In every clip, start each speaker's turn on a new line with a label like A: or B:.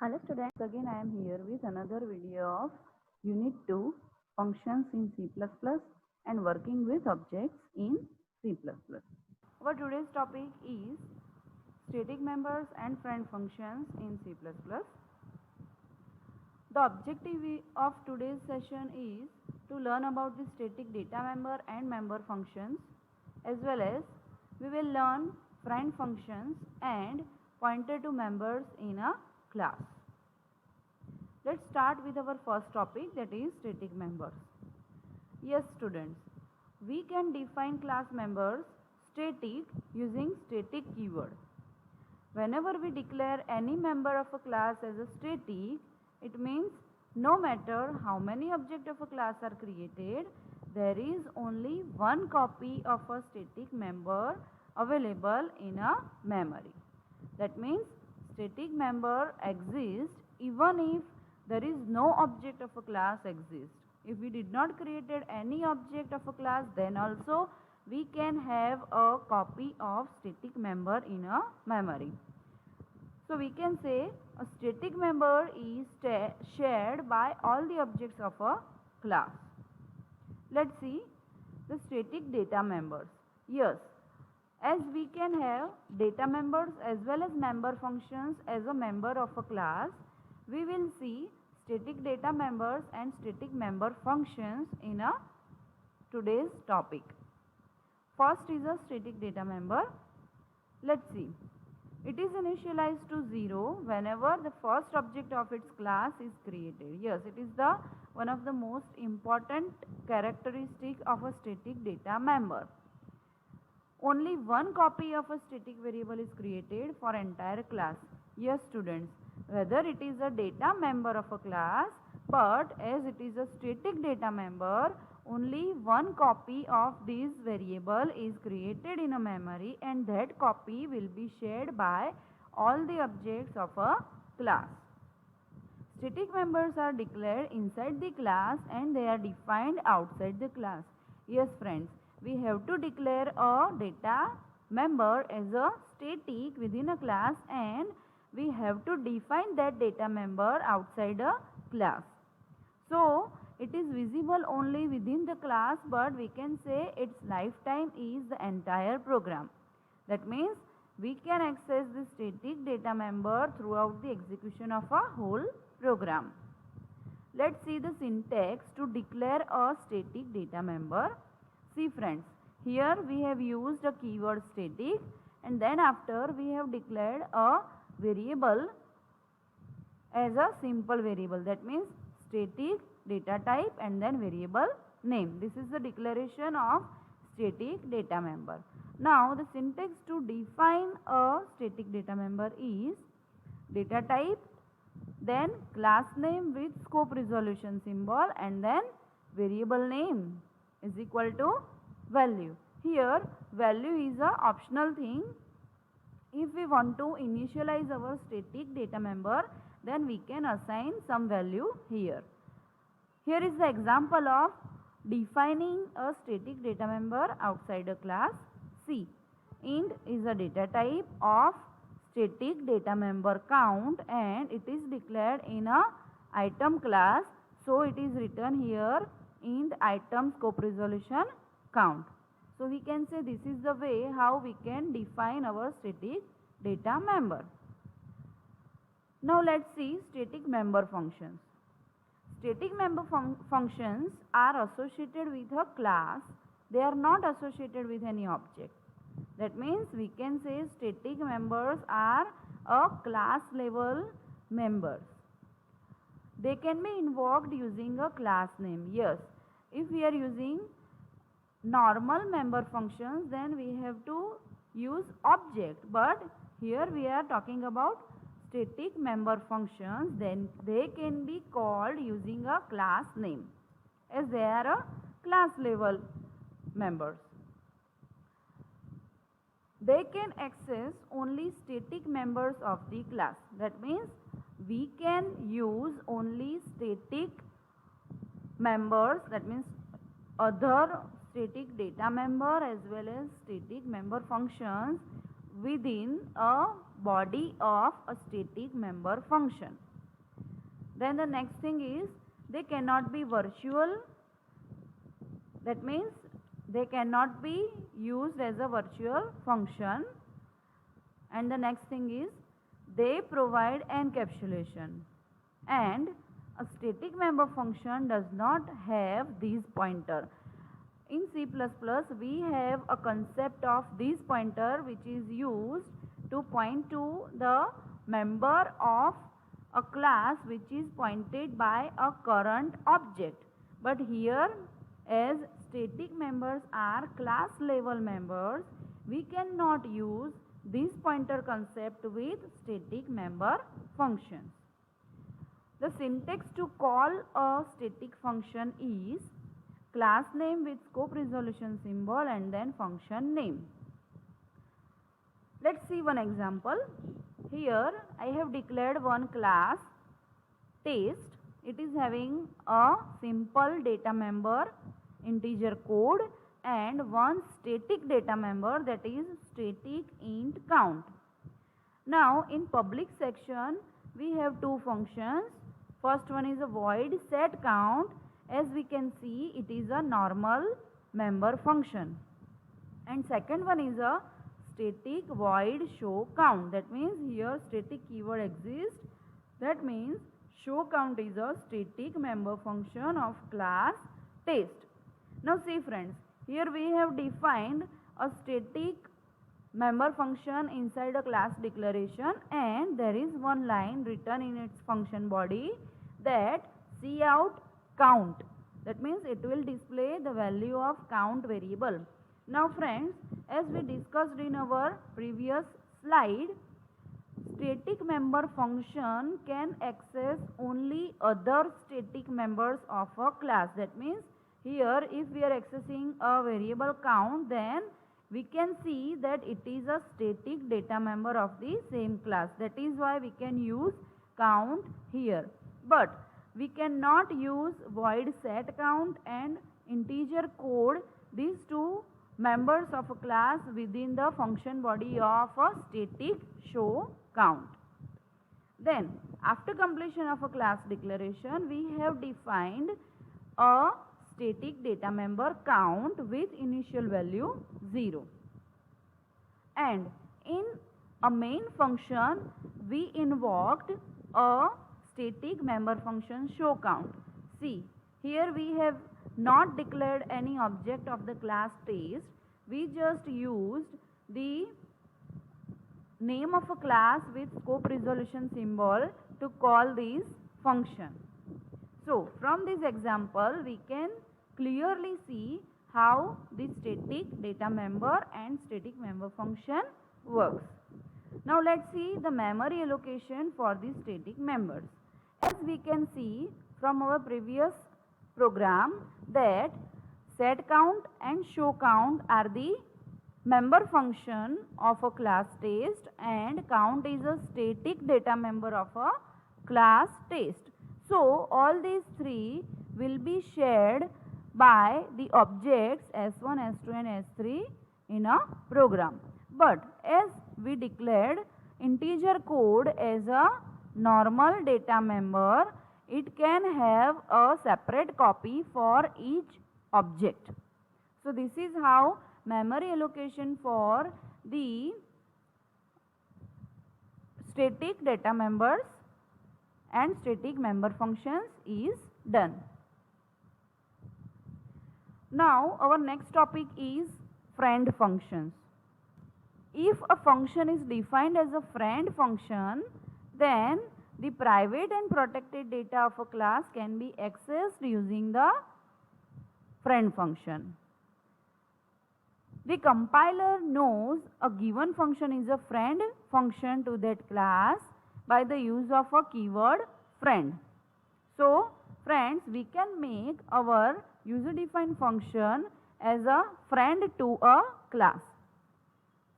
A: Hello students, again I am here with another video of Unit 2 Functions in C++ and Working with Objects in C++. Our today's topic is Static Members and Friend Functions in C++. The objective of today's session is to learn about the static data member and member functions, as well as we will learn friend functions and pointer to members in a class. Let's start with our first topic, that is static members. Yes students, we can define class members static using static keyword. Whenever we declare any member of a class as a static, it means no matter how many objects of a class are created, there is only one copy of a static member available in a memory. That means static member exists even if there is no object of a class exists. If we did not created any object of a class, then also we can have a copy of static member in a memory. So we can say a static member is shared by all the objects of a class. Let's see the static data members. Yes, as we can have data members as well as member functions as a member of a class, we will see static data members and static member functions in a today's topic. First is a static data member. Let's see. It is initialized to 0 whenever the first object of its class is created. Yes, it is the one of the most important characteristic of a static data member. Only one copy of a static variable is created for entire class. Yes students, whether it is a data member of a class, but as it is a static data member, only one copy of this variable is created in a memory, and that copy will be shared by all the objects of a class. Static members are declared inside the class and they are defined outside the class. Yes friends, we have to declare a data member as a static within a class, and we have to define that data member outside a class. So it is visible only within the class, but we can say its lifetime is the entire program. That means we can access the static data member throughout the execution of a whole program. Let's see the syntax to declare a static data member. See friends, here we have used a keyword static, and then after we have declared a variable as a simple variable. That means static data type and then variable name. This is the declaration of static data member. Now the syntax to define a static data member is data type, then class name with scope resolution symbol, and then variable name is equal to value. Here value is a optional thing. If we want to initialize our static data member, then we can assign some value here. Here is the example of defining a static data member outside a class. See, int is a data type of static data member count, and it is declared in a item class. So it is written here int item scope resolution count. So we can say this is the way how we can define our static data member. Now let's see static member functions. Static member functions are associated with a class. They are not associated with any object. That means we can say static members are a class level members. They can be invoked using a class name. Yes, if we are using normal member functions, then we have to use object, but here we are talking about static member functions. Then they can be called using a class name, as they are a class level members. They can access only static members of the class. That means we can use only static members, that means other static data member as well as static member functions within a body of a static member function. Then the next thing is they cannot be virtual. That means they cannot be used as a virtual function. And the next thing is they provide encapsulation. And a static member function does not have these pointer. In C++, we have a concept of this pointer which is used to point to the member of a class which is pointed by a current object. But here, as static members are class level members, we cannot use this pointer concept with static member functions. The syntax to call a static function is class name with scope resolution symbol and then function name. Let's see one example. Here I have declared one class test. It is having a simple data member integer code and one static data member, that is static int count. Now in public section we have two functions. First one is a void set count. As we can see, it is a normal member function. And second one is a static void show count. That means here static keyword exists. That means show count is a static member function of class test. Now see friends, here we have defined a static member function inside a class declaration, and there is one line written in its function body that cout count. That means it will display the value of count variable. Now friends, as we discussed in our previous slide, static member function can access only other static members of a class. That means here if we are accessing a variable count, then we can see that it is a static data member of the same class. That is why we can use count here. But we cannot use void set count and integer code, these two members of a class, within the function body of a static show count. Then after completion of a class declaration, we have defined a static data member count with initial value 0. And in a main function we invoked a static member function show count. See, here we have not declared any object of the class test. We just used the name of a class with scope resolution symbol to call this function. So from this example we can clearly see how the static data member and static member function works. Now let's see the memory allocation for the static members. As we can see from our previous program that set count and show count are the member function of a class test, and count is a static data member of a class test. So all these three will be shared by the objects S1, S2 and S3 in a program. But as we declared integer code as a normal data member, it can have a separate copy for each object. So this is how memory allocation for the static data members and static member functions is done. Now our next topic is friend functions. If a function is defined as a friend function, then the private and protected data of a class can be accessed using the friend function. The compiler knows a given function is a friend function to that class by the use of a keyword friend. So friends, we can make our user defined function as a friend to a class.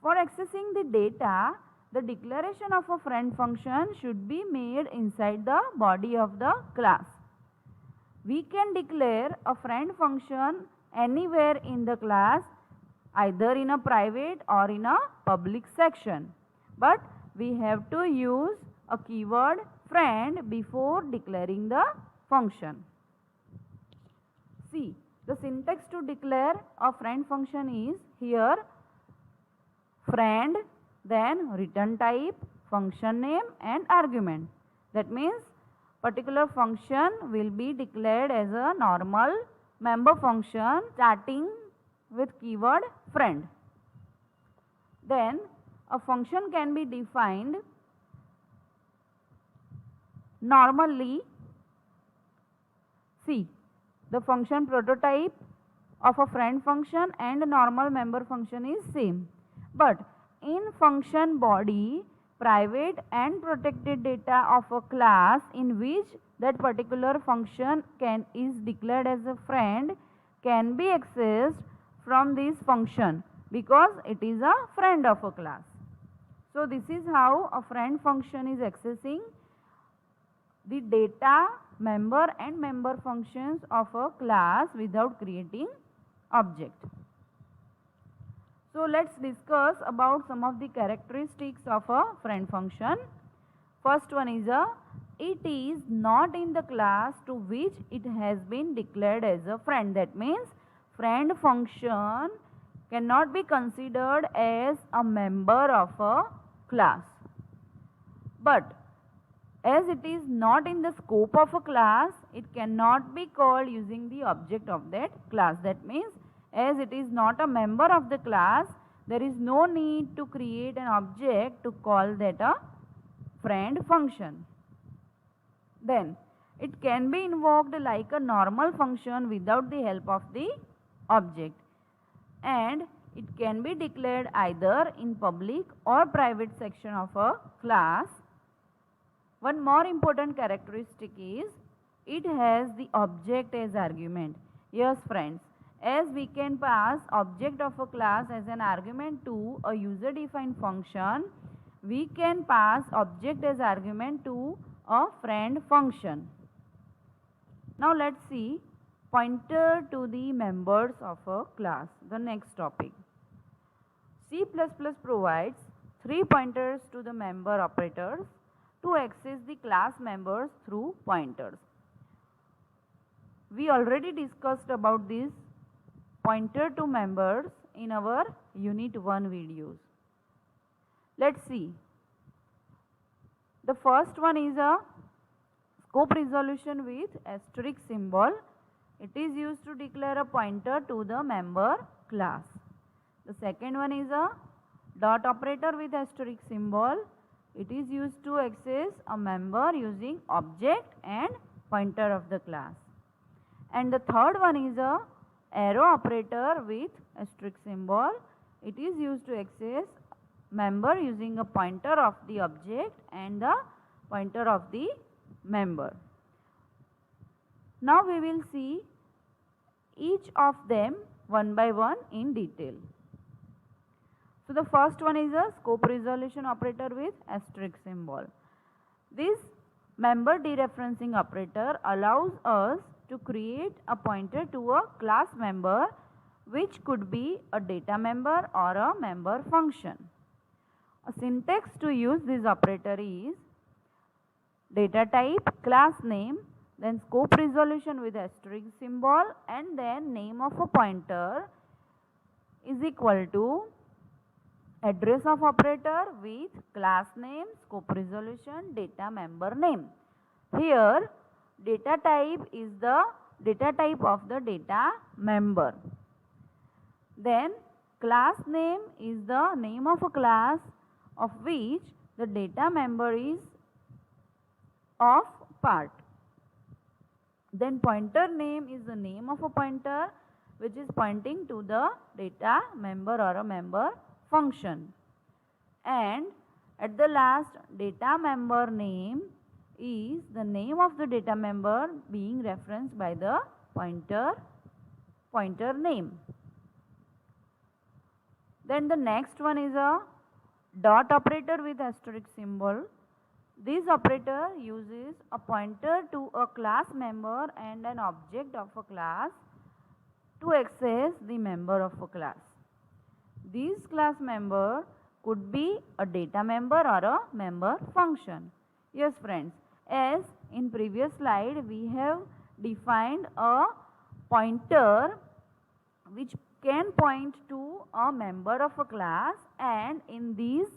A: For accessing the data, the declaration of a friend function should be made inside the body of the class. We can declare a friend function anywhere in the class, either in a private or in a public section. But we have to use a keyword friend before declaring the function. See, the syntax to declare a friend function is here friend, then return type, function name and argument. That means particular function will be declared as a normal member function starting with keyword friend. Then a function can be defined normally. See, the function prototype of a friend function and a normal member function is same. But in function body, private and protected data of a class in which that particular function is declared as a friend can be accessed from this function because it is a friend of a class. So this is how a friend function is accessing the data member and member functions of a class without creating object. So let's discuss about some of the characteristics of a friend function. First one is it is not in the class to which it has been declared as a friend. That means friend function cannot be considered as a member of a class. But as it is not in the scope of a class, it cannot be called using the object of that class. That means as it is not a member of the class, there is no need to create an object to call that a friend function. Then it can be invoked like a normal function without the help of the object, and it can be declared either in public or private section of a class. One more important characteristic is it has the object as argument. Yes friends, as we can pass object of a class as an argument to a user defined function, we can pass object as argument to a friend function. Now let's see pointer to the members of a class, the next topic. C++ provides 3 pointers to the member operators to access the class members through pointers. We already discussed about this pointer to members in our unit 1 videos. Let's see. The first one is a scope resolution with asterisk symbol. It is used to declare a pointer to the member class. The second one is a dot operator with asterisk symbol. It is used to access a member using object and pointer of the class. And the third one is a arrow operator with asterisk symbol. It is used to access member using a pointer of the object and the pointer of the member. Now we will see each of them one by one in detail. So the first one is a scope resolution operator with asterisk symbol. This member dereferencing operator allows us to create a pointer to a class member which could be a data member or a member function. A syntax to use this operator is data type, class name, then scope resolution with asterisk symbol, and then name of a pointer is equal to address of operator with class name, scope resolution, data member name. Here data type is the data type of the data member. Then class name is the name of a class of which the data member is of part. Then pointer name is the name of a pointer which is pointing to the data member or a member function. And at the last, data member name is the name of the data member being referenced by the pointer name. Then the next one is a dot operator with asterisk symbol. This operator uses a pointer to a class member and an object of a class to access the member of a class. This class member could be a data member or a member function. Yes friends, As in previous slide we have defined a pointer which can point to a member of a class, and in this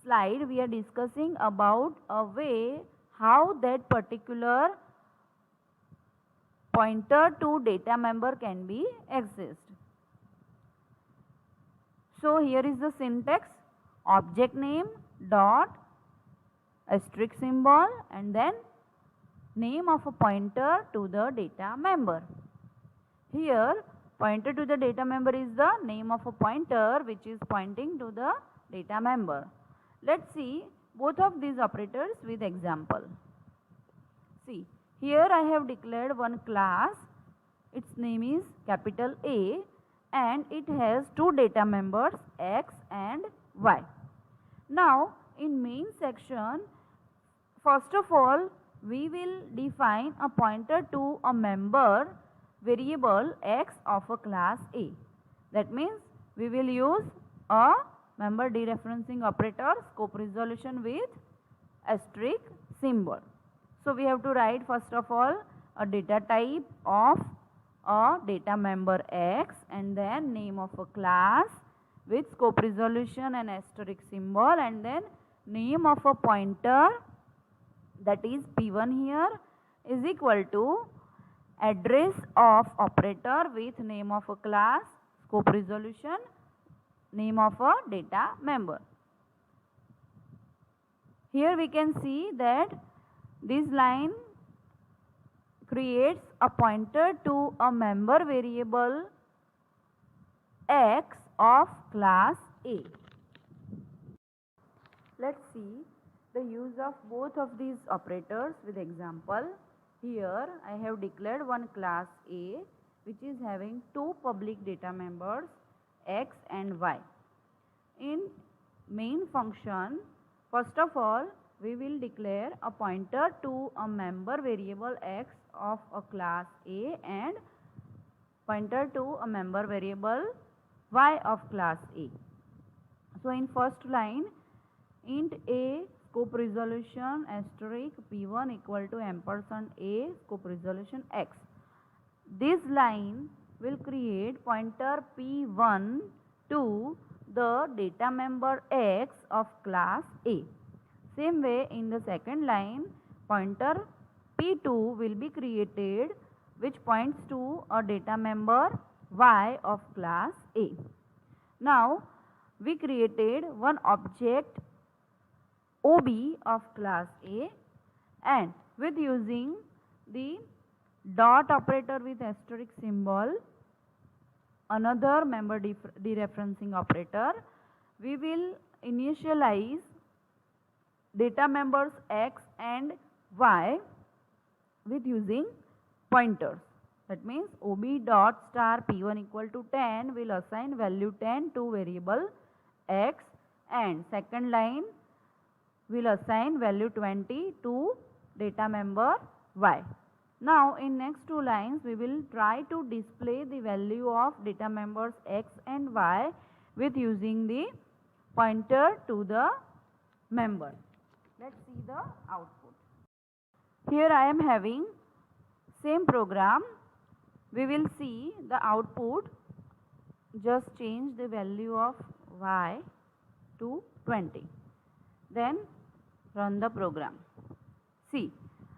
A: slide we are discussing about a way how that particular pointer to data member can be accessed. So here is the syntax: object name dot asterisk symbol and then name of a pointer to the data member. Here pointer to the data member is the name of a pointer which is pointing to the data member. Let's see both of these operators with example. See, here I have declared one class, its name is capital A, and it has two data members X and Y. Now in main section, first of all we will define a pointer to a member variable X of a class A. That means we will use a member dereferencing operator, scope resolution with asterisk symbol. So we have to write first of all a data type of a data member X and then name of a class with scope resolution and asterisk symbol, and then name of a pointer, that is P1 here, is equal to address of operator with name of a class, scope resolution, name of a data member. Here we can see that this line creates a pointer to a member variable X of class A. Let's see the use of both of these operators with example. Here I have declared one class A which is having two public data members X and Y. In main function, first of all we will declare a pointer to a member variable X of a class A and pointer to a member variable Y of class A. So in first line, int A scope resolution asterisk P1 equal to ampersand A scope resolution X. This line will create pointer P1 to the data member X of class A. Same way in the second line, pointer P2 will be created which points to a data member Y of class A. Now we created one object OB of class A, and with using the dot operator with asterisk symbol, another member dereferencing operator, we will initialize data members X and Y with using pointers. That means OB dot star P1 equal to 10 will assign value 10 to variable X, and second line will assign value 20 to data member Y. Now in next two lines we will try to display the value of data members X and Y with using the pointer to the member. Let's see the output. Here I am having same program. We will see the output. Just change the value of Y to 20. Then run the program. See,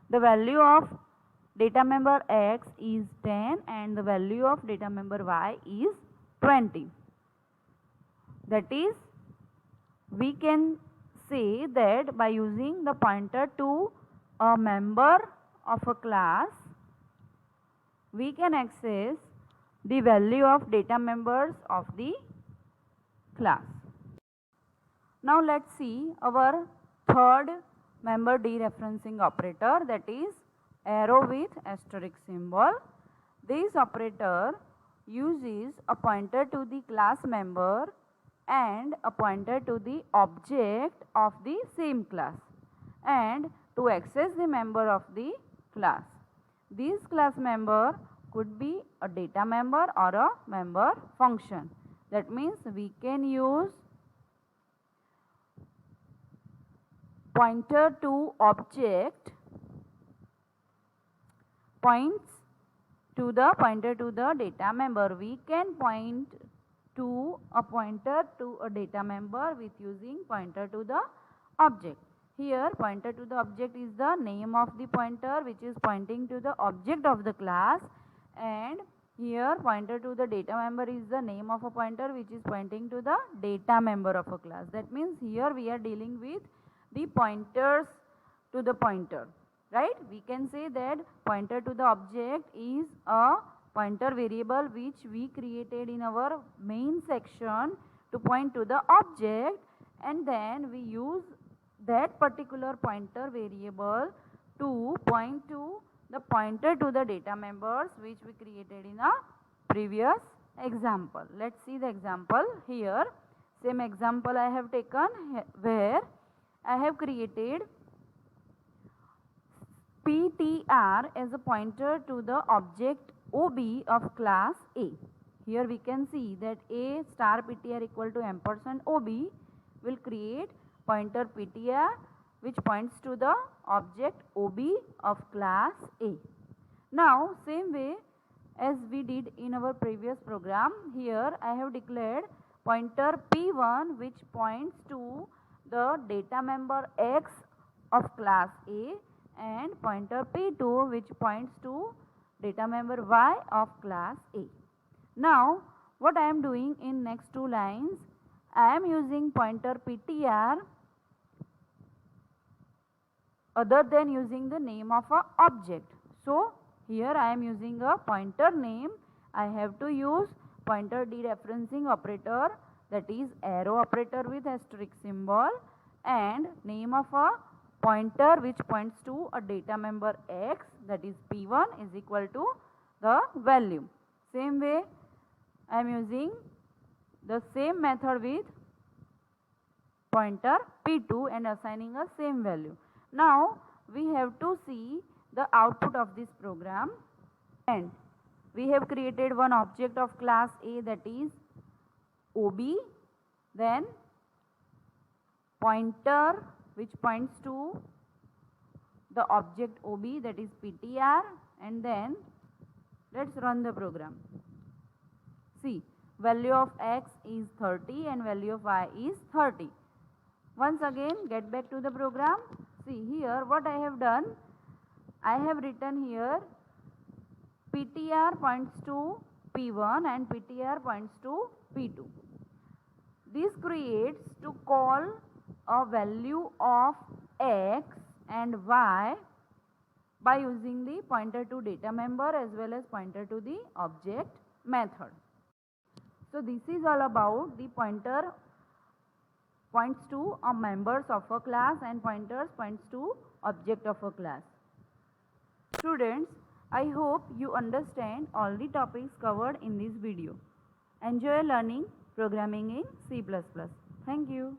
A: the value of data member X is 10 and the value of data member Y is 20. That is, we can say that by using the pointer to a member of a class, we can access the value of data members of the class. Now let's see our third member dereferencing operator, that is arrow with asterisk symbol. This operator uses a pointer to the class member and a pointer to the object of the same class and to access the member of the class. This class member could be a data member or a member function. That means we can use pointer to object points to the data member. We can point to a pointer to a data member with using pointer to the object. Here pointer to the object is the name of the pointer which is pointing to the object of the class, and here pointer to the data member is the name of a pointer which is pointing to the data member of a class. That means here we are dealing with the pointers to the pointer, right? We can say that pointer to the object is a pointer variable which we created in our main section to point to the object, and then we use that particular pointer variable to point to the pointer to the data members which we created in a previous example. Let's see the example here. Same example I have taken where I have created PTR as a pointer to the object OB of class A. Here we can see that A star PTR equal to ampersand OB will create pointer PTR which points to the object OB of class A. Now same way as we did in our previous program, here I have declared pointer P1 which points to the data member X of class A, and pointer P2 which points to data member Y of class A. Now what I am doing in next two lines, I am using pointer PTR other than using the name of a object. So here I am using a pointer name. I have to use pointer dereferencing operator, that is arrow operator with asterisk symbol, and name of a pointer which points to a data member X, that is P1 is equal to the value. Same way I am using the same method with pointer P2 and assigning a same value. Now we have to see the output of this program, and we have created one object of class A, that is OB, then pointer which points to the object OB, that is PTR, and then let's run the program. See, value of X is 30 and value of Y is 30. Once again get back to the program. See here what I have done, I have written here PTR points to P1 and PTR points to P2. This creates to call a value of X and Y by using the pointer to data member as well as pointer to the object method. So this is all about the pointer points to a members of a class and pointers points to object of a class. Students, I hope you understand all the topics covered in this video. Enjoy learning programming in C++. Thank you.